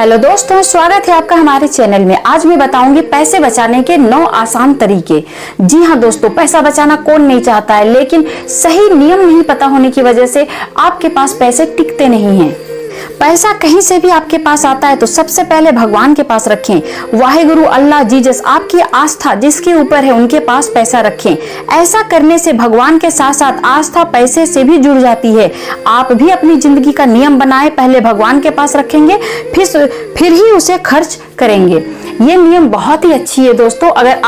Hello दोस्तों, स्वागत है आपका हमारे चैनल में। आज मैं बताऊंगी पैसे बचाने के 9 आसान तरीके। जी हाँ दोस्तों, पैसा बचाना कौन नहीं चाहता है, लेकिन सही नियम नहीं पता होने की वजह से आपके पास पैसे टिकते नहीं हैं। पैसा कहीं से भी आपके पास आता है तो सबसे पहले भगवान के पास रखें। वाहेगुरु, अल्लाह, जीसस, आपकी आस्था जिसके ऊपर है उनके पास पैसा रखें। ऐसा करने से भगवान के साथ साथ आस्था पैसे से भी जुड़ जाती है। आप भी अपनी जिंदगी का नियम बनाए, पहले भगवान के पास रखेंगे फिर ही उसे खर्च करेंगे। ये नियम बहुत ही अच्छी है दोस्तों। अगर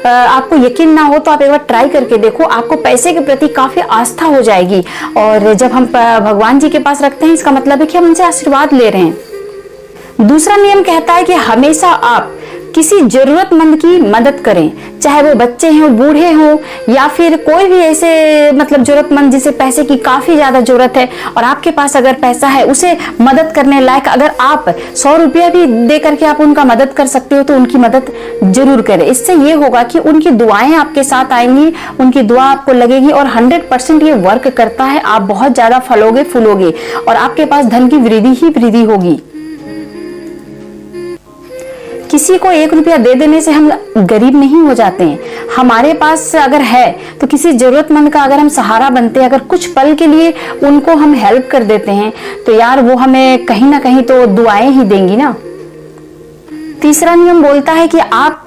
आपको यकीन ना हो तो आप एक बार ट्राई करके देखो, आपको पैसे के प्रति काफी आस्था हो जाएगी। और जब हम भगवान जी के पास रखते हैं, इसका मतलब है कि हम उनसे आशीर्वाद ले रहे हैं। दूसरा नियम कहता है कि हमेशा आप किसी जरूरतमंद की मदद करें, चाहे वो बच्चे हों, बूढ़े हों, या फिर कोई भी ऐसे जरूरतमंद जिसे पैसे की काफी ज्यादा जरूरत है और आपके पास अगर पैसा है उसे मदद करने लायक, अगर आप 100 रुपया भी दे करके आप उनका मदद कर सकते हो तो उनकी मदद जरूर करें। इससे ये होगा कि उनकी दुआएं आपके साथ आएंगी, उनकी दुआ आपको लगेगी और 100% ये वर्क करता है। आप बहुत ज्यादा फलोगे, फूलोगे और आपके पास धन की वृद्धि ही वृद्धि होगी। किसी को 1 रुपया दे देने से हम गरीब नहीं हो जाते हैं। हमारे पास अगर है तो किसी जरूरतमंद का अगर हम सहारा बनते हैं, अगर कुछ पल के लिए उनको हम हेल्प कर देते हैं तो यार वो हमें कहीं ना कहीं तो दुआएं ही देंगी ना। तीसरा नियम बोलता है कि आप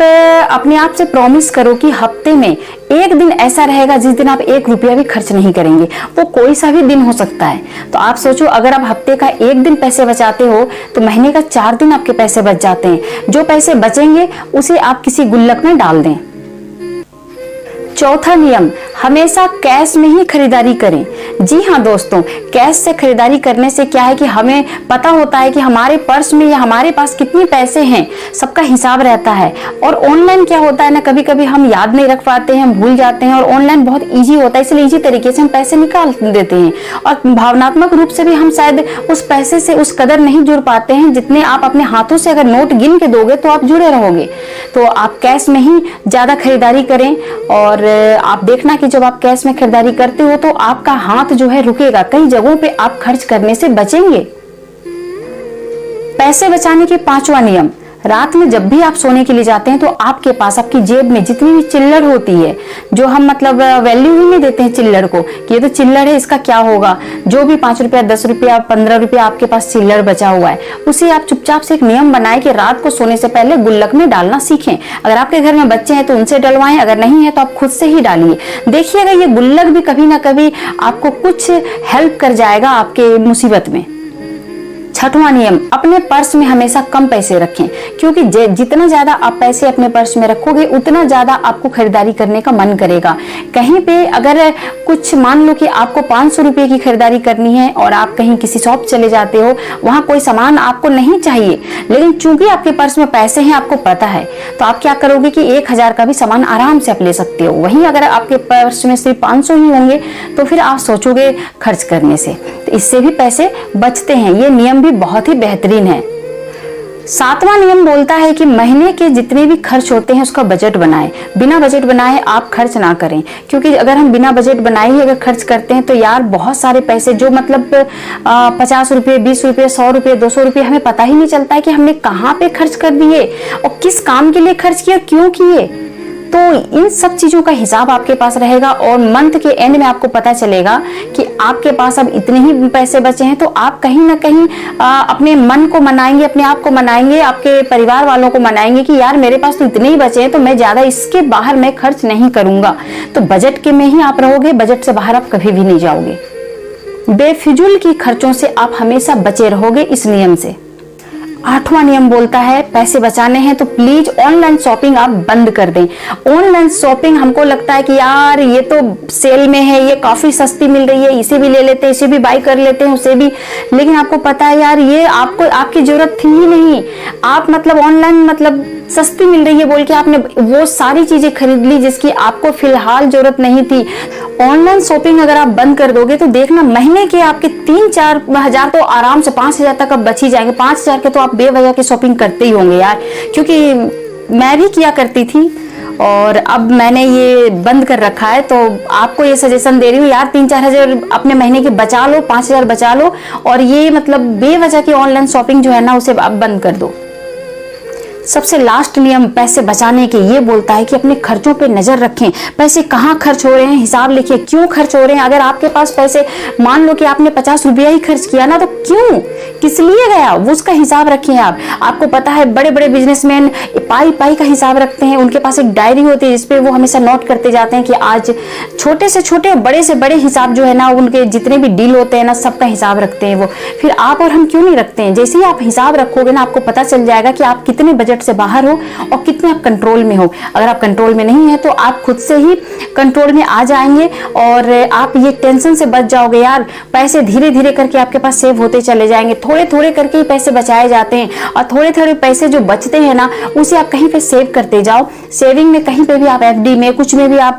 अपने आप से प्रॉमिस करो कि हफ्ते में एक दिन ऐसा रहेगा जिस दिन आप 1 रुपया भी खर्च नहीं करेंगे। वो कोई सा भी दिन हो सकता है। तो आप सोचो, अगर आप हफ्ते का 1 दिन पैसे बचाते हो तो महीने का 4 दिन आपके पैसे बच जाते हैं। जो पैसे बचेंगे उसे आप किसी गुल्लक में डाल दें। चौथा नियम, हमेशा कैश में ही खरीदारी करें। जी हाँ दोस्तों, कैश से खरीदारी करने से क्या है कि हमें पता होता है कि हमारे पर्स में या हमारे पास कितने पैसे हैं, सबका हिसाब रहता है। और ऑनलाइन क्या होता है ना, कभी कभी हम याद नहीं रख पाते हैं, हम भूल जाते हैं। और ऑनलाइन बहुत इजी होता है, इसलिए इजी तरीके से हम पैसे निकाल देते हैं और भावनात्मक रूप से भी हम शायद उस पैसे से उस कदर नहीं जुड़ पाते हैं जितने आप अपने हाथों से अगर नोट गिन के दोगे तो आप जुड़े रहोगे। तो आप कैश में ही ज्यादा खरीदारी करें। और आप देखना कि जब आप कैश में खरीदारी करते हो तो आपका हाथ जो है रुकेगा, कई जगहों पे आप खर्च करने से बचेंगे। पैसे बचाने के 5वां नियम, रात में जब भी आप सोने के लिए जाते हैं तो आपके पास आपकी जेब में जितनी भी चिल्लर होती है, जो हम वैल्यू ही नहीं देते हैं चिल्लर को कि ये तो चिल्लर है, इसका क्या होगा, जो भी 5 रुपया, 10 रुपया, 15 रुपया आपके पास चिल्लर बचा हुआ है, उसे आप चुपचाप से एक नियम बनाए कि रात को सोने से पहले गुल्लक में डालना सीखें। अगर आपके घर में बच्चे हैं तो उनसे डलवाएं, अगर नहीं है तो आप खुद से ही डालिए। देखिएगा ये गुल्लक भी कभी ना कभी आपको कुछ हेल्प कर जाएगा आपके मुसीबत में। 6वां नियम, अपने पर्स में हमेशा कम पैसे रखें, क्योंकि जितना ज्यादा आप पैसे अपने पर्स में रखोगे उतना ज्यादा आपको खरीदारी करने का मन करेगा। कहीं पे अगर कुछ, मान लो कि आपको 500 रुपए की खरीदारी करनी है और आप कहीं किसी शॉप चले जाते हो, वहां कोई सामान आपको नहीं चाहिए, लेकिन चूंकि आपके पर्स में पैसे हैं, आपको पता है, तो आप क्या करोगे कि 1000 का भी सामान आराम से आप ले सकते हो। वहीं अगर आपके पर्स में सिर्फ 500 ही होंगे तो फिर आप सोचोगे खर्च करने से, तो इससे भी पैसे बचते हैं। ये नियम भी बहुत ही बेहतरीन है। 7वां नियम बोलता है कि महीने के जितने भी खर्च होते हैं उसका बजट बनाएं। बिना बजट बनाए आप खर्च ना करें, क्योंकि अगर हम बिना बजट बनाए ही अगर खर्च करते हैं तो यार बहुत सारे पैसे जो 50 रुपये, 20 रुपये, 100 रुपये, 200 रुपये, हमें पता ही नहीं चलता है कि हमने कहाँ पे खर्च कर दिए और किस काम के लिए खर्च किया, क्यों किए। तो इन सब चीजों का हिसाब आपके पास रहेगा और मंथ के एंड में आपको पता चलेगा कि आपके पास अब इतने ही पैसे बचे हैं। तो आप कहीं ना कहीं अपने मन को मनाएंगे, अपने आप को मनाएंगे, आपके परिवार वालों को मनाएंगे कि यार मेरे पास तो इतने ही बचे हैं, तो मैं ज्यादा इसके बाहर मैं खर्च नहीं करूंगा। तो बजट के में ही आप रहोगे, बजट से बाहर आप कभी भी नहीं जाओगे। बेफिजूल की खर्चों से आप हमेशा बचे रहोगे इस नियम से। 8वां नियम बोलता है पैसे बचाने हैं तो प्लीज ऑनलाइन शॉपिंग आप बंद कर दें। ऑनलाइन शॉपिंग हमको लगता है कि यार ये तो सेल में है, ये काफी सस्ती मिल रही है, इसे भी ले लेते हैं, इसे भी बाय कर लेते हैं, उसे भी। लेकिन आपको पता है यार ये आपको, आपकी जरूरत थी ही नहीं। आप ऑनलाइन सस्ती मिल रही है बोल के आपने वो सारी चीजें खरीद ली जिसकी आपको फिलहाल जरूरत नहीं थी। ऑनलाइन शॉपिंग अगर आप बंद कर दोगे तो देखना महीने के आपके 3-4 हजार तो आराम से 5000 तक अब बच ही जाएंगे। 5000 के तो आप बेवजह की शॉपिंग करते ही होंगे यार, क्योंकि मैं भी किया करती थी और अब मैंने ये बंद कर रखा है। तो आपको ये सजेशन दे रही हूँ यार, 3-4 हजार अपने महीने की बचा लो, 5,000 बचा लो, और ये मतलब बेवजह की ऑनलाइन शॉपिंग जो है ना उसे आप बंद कर दो। सबसे लास्ट नियम पैसे बचाने के ये बोलता है कि अपने खर्चों पे नजर रखें। पैसे कहाँ खर्च हो रहे हैं हिसाब लिखिए, क्यों खर्च हो रहे हैं। अगर आपके पास पैसे, मान लो कि आपने 50 रुपया ही खर्च किया ना, तो क्यों, किस लिए गया, वो उसका हिसाब रखिए आप। आपको पता है बड़े बड़े बिजनेसमैन पाई पाई का हिसाब रखते हैं, उनके पास एक डायरी होती है जिसपे वो हमेशा नोट करते जाते हैं कि आज छोटे से छोटे, बड़े से बड़े हिसाब जो है ना, उनके जितने भी डील होते हैं ना, सबका हिसाब रखते हैं वो। फिर आप और हम क्यों नहीं रखते हैं। जैसे ही आप हिसाब रखोगे ना, आपको पता चल जाएगा कि आप कितने बजट से बाहर हो और कितने आप कंट्रोल में हो। अगर आप कंट्रोल में नहीं है तो आप खुद से ही कंट्रोल में आ जाएंगे और आप ये टेंशन से बच जाओगे। यार पैसे धीरे धीरे करके आपके पास सेव होते चले जाएंगे, थोड़े थोड़े करके ही पैसे बचाए जाते हैं, और थोड़े थोड़े पैसे जो बचते हैं ना, उसे आप कहीं पे सेव करते जाओ। सेविंग में कहीं पे भी आप एफडी में, कुछ में भी आप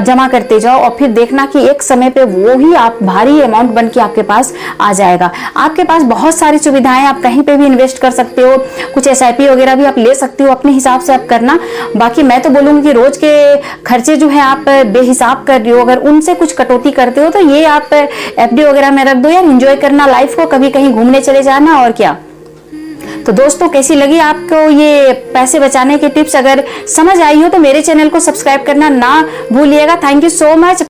जमा करते जाओ, और फिर देखना कि एक समय पे वो ही आप भारी अमाउंट बन के आपके पास आ जाएगा। आपके पास बहुत सारी सुविधाएं, आप कहीं पे भी इन्वेस्ट कर सकते हो, कुछ एसआईपी वगैरह भी आप ले सकते हो, अपने हिसाब से आप करना। बाकी मैं तो बोलूंगी कि रोज के खर्चे जो है आप बेहिसाब कर रहे हो, अगर उनसे कुछ कटौती करते हो तो ये आप एफडी वगैरह में रख दो यार। एंजॉय करना लाइफ को, कभी कहीं घूमने चले जाना, और क्या। तो दोस्तों कैसी लगी आपको ये पैसे बचाने की टिप्स? अगर समझ आई हो तो मेरे चैनल को सब्सक्राइब करना ना भूलिएगा। Thank you so much.